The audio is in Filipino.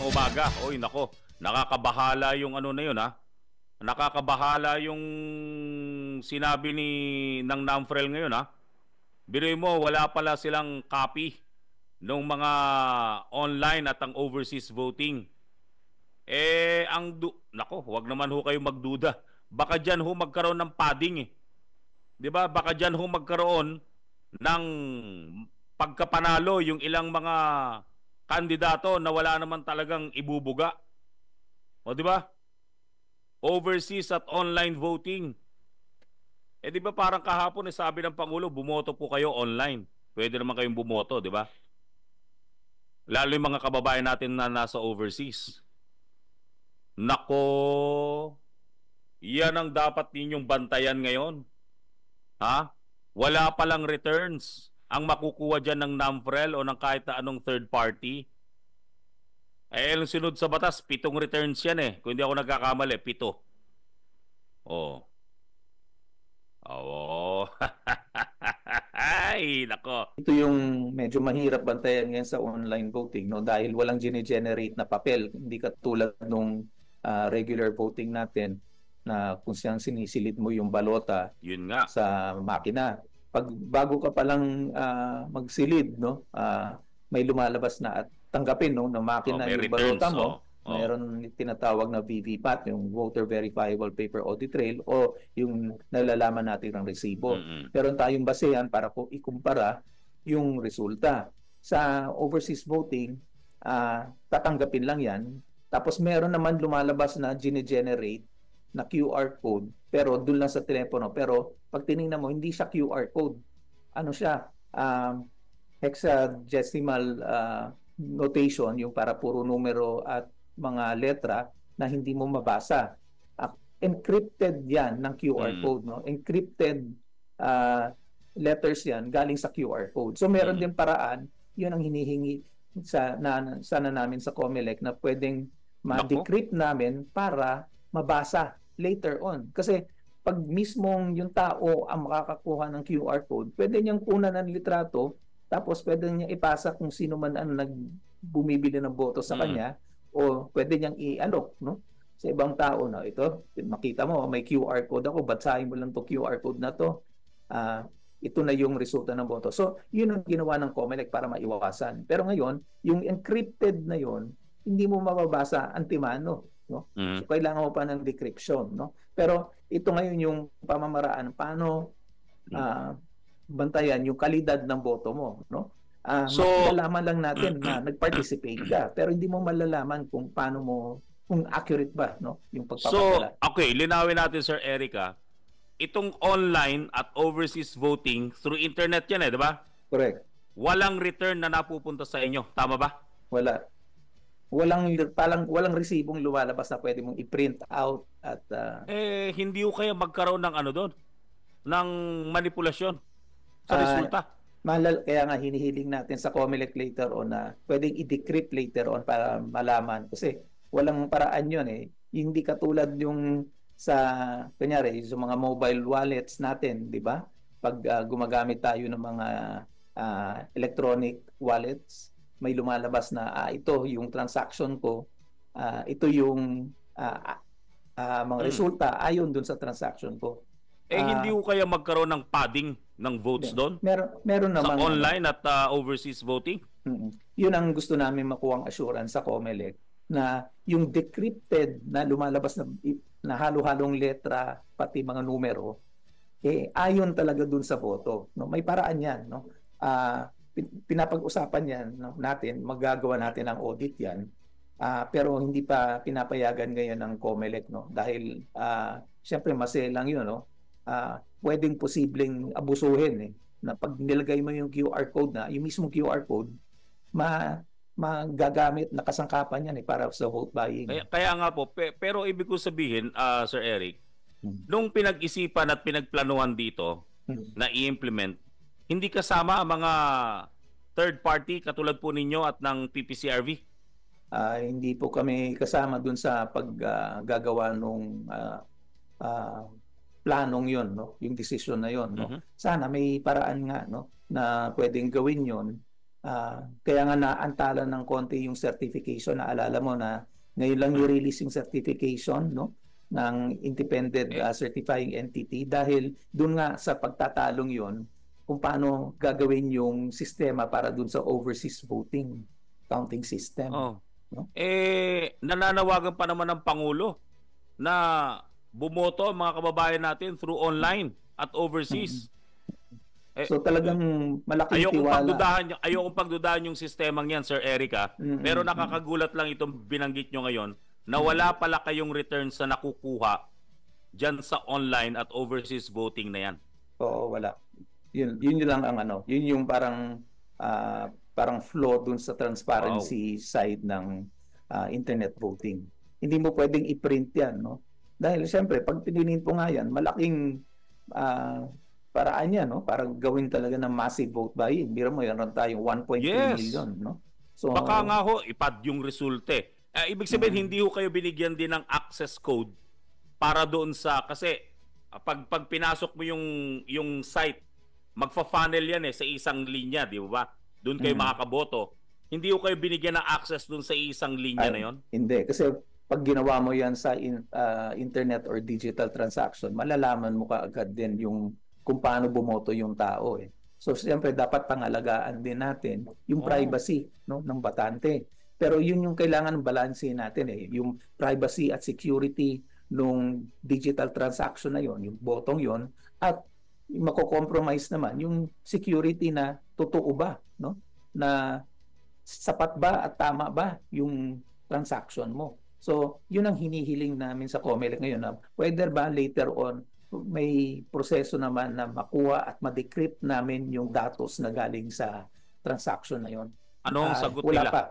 umaga. Oy, nako. Nakakabahala yung ano na yun, ha? Nakakabahala yung sinabi ng NAMFREL ngayon, ha? Biruin mo, wala pala silang copy ng mga online at ang overseas voting. Nako, wag naman ho kayo magduda. Baka diyan ho magkaroon ng padding, eh. 'Di ba? Baka diyan ho magkaroon ng pagkapanalo yung ilang mga kandidato na wala naman talagang ibubuga. O 'di ba? Overseas at online voting. Eh 'di ba parang kahapon sabi ng Pangulo, bumoto po kayo online. Pwede naman kayong bumoto, 'di ba? Lalo yung mga kababayan natin na nasa overseas. Nako, yan ang dapat ninyong bantayan ngayon. Ha? Wala palang returns ang makukuha dyan ng NAMFREL o ng kahit na anong third party. Yung sunod sa batas, 7 returns yan eh. Kung hindi ako nagkakamali, 7. Oh. Oo. Ay, nako. Ito yung medyo mahirap bantayan ngayon sa online voting, no? Dahil walang gine-generate na papel. Hindi katulad nung regular voting natin na kung siyang sinisilid mo yung balota Yun nga. sa makina. Bago ka palang magsilid, no? May lumalabas na at tanggapin, no, na makina may yung returns, balota mo. Mayroon tinatawag na VVPAT, yung Voter Verifiable Paper Audit Trail, o yung nalalaman natin ng resibo. Meron tayong basehan para ikumpara yung resulta. Sa overseas voting, tatanggapin lang yan. Tapos meron naman lumalabas na gine-generate na QR code, pero doon lang sa telepono. Pero pag tinignan mo, hindi siya QR code. Ano siya? Hexadecimal notation, yung para puro numero at mga letra na hindi mo mabasa. Encrypted yan ng QR code, no? Encrypted letters yan galing sa QR code. So meron din paraan, yun ang hinihingi sana namin sa COMELEC na pwedeng ma-decrypt namin para mabasa later on. Kasi pag mismong yung tao ang makakakuha ng QR code, pwede niyang kunan ng litrato, tapos pwede niya ipasa kung sino man ang bumibili ng boto sa kanya, o pwede niyang i-alok, no, sa ibang tao na ito, makita mo may QR code ako, basahin mo lang to QR code na to, ito na yung resulta ng boto. So yun ang ginawa ng COMELEC para maiwasan. Pero ngayon, yung encrypted na yun, hindi mo mababasa antimano, no? So kailangan mo pa ng decryption, no? Pero ito ngayon yung pamamaraan paano bantayan yung kalidad ng boto mo, no? So malalaman lang natin na nag-participate ka, pero hindi mo malalaman kung paano mo, kung accurate ba, no, yung pagpapadala. So, okay, linawin natin, Sir Erica. Itong online at overseas voting through internet yan eh, di ba? Correct. Walang return na napupunta sa inyo, tama ba? Wala. Walang resibong lumalabas na pwede mong i-print out at hindi ko kaya magkaroon ng ano doon, ng manipulasyon sa resulta. Kaya nga hinihiling natin sa COMELEC later on na pwedeng i-decrypt later on para malaman. Kasi walang paraan yun eh. Hindi katulad yung sa, kunyari, sa mga mobile wallets natin, di ba? Pag gumagamit tayo ng mga electronic wallets, may lumalabas na ito yung transaction ko, ito yung mga resulta ayon dun sa transaction ko. Hindi ko kaya magkaroon ng padding ng votes doon? Meron naman. Sa online at overseas voting? Yun ang gusto namin makuhang assurance sa COMELEC, na yung decrypted na lumalabas na halo-halong letra, pati mga numero, ayon talaga dun sa boto. No? May paraan yan. No? Pinapag-usapan yan, no, natin, magagawa natin ang audit yan. Pero hindi pa pinapayagan ngayon ng COMELEC, no? Dahil siyempre maselang yun, no? Pwedeng posibleng abusuhin na pag nilagay mo yung QR code na, yung mismong QR code, magagamit na kasangkapan yan para sa vote buying. Kaya nga po, pero ibig ko sabihin, Sir Eric, nung pinag-isipan at pinagplanuhan dito na i-implement, hindi kasama ang mga third party katulad po ninyo at ng PPCRV? Hindi po kami kasama dun sa paggagawa nung planong yon, no, yung decision na yon, no. Sana may paraan nga, no, na pwedeng gawin yon Kaya nga naantala ng konti yung certification. Naalala mo na ngayon lang i-release yung certification, no, ng independent certifying entity dahil dun nga sa pagtatalong yon kung paano gagawin yung sistema para dun sa overseas voting counting system. No? Nananawagan pa naman ng Pangulo na bumoto mga kababayan natin through online at overseas. So talagang malaking tiwala. Ayokong pagdudahan yung sistemang yan, Sir Erica. Pero nakakagulat lang itong binanggit nyo ngayon na wala pala kayong returns na nakukuha dyan sa online at overseas voting na yan. Oo, wala. Yun lang ang ano. Yun yung parang flaw dun sa transparency side ng internet voting. Hindi mo pwedeng i-print yan, no? Dahil siyempre, pag pininin po nga yan, malaking paraan yan, no? Para gawin talaga ng massive vote buy-in. Biro mo, yan tayong 1.3 million, no? So, baka nga ho, ipad yung resulte. Ibig sabihin, hindi ho kayo binigyan din ng access code para doon sa, kasi pag pinasok mo yung site, magfa-funnel yan sa isang linya, di ba? Doon kayo makakaboto. Hindi ko kayo binigyan ng access doon sa isang linya na yon? Hindi. Kasi pag ginawa mo yan sa internet or digital transaction, malalaman mo kaagad din kung paano bumoto yung tao. So, siyempre, dapat pangalagaan din natin yung privacy, no, ng batante. Pero yun yung kailangan balansehin natin. Yung privacy at security nung digital transaction na yon, yung botong yon, at mako-compromise naman yung security na totoo ba, no? Na sapat ba at tama ba yung transaction mo. So, yun ang hinihiling namin sa COMELEC ngayon na whether ba later on may proseso naman na makuha at ma-decrypt namin yung datos na galing sa transaction na yon. Anong sagot wala nila? Pa.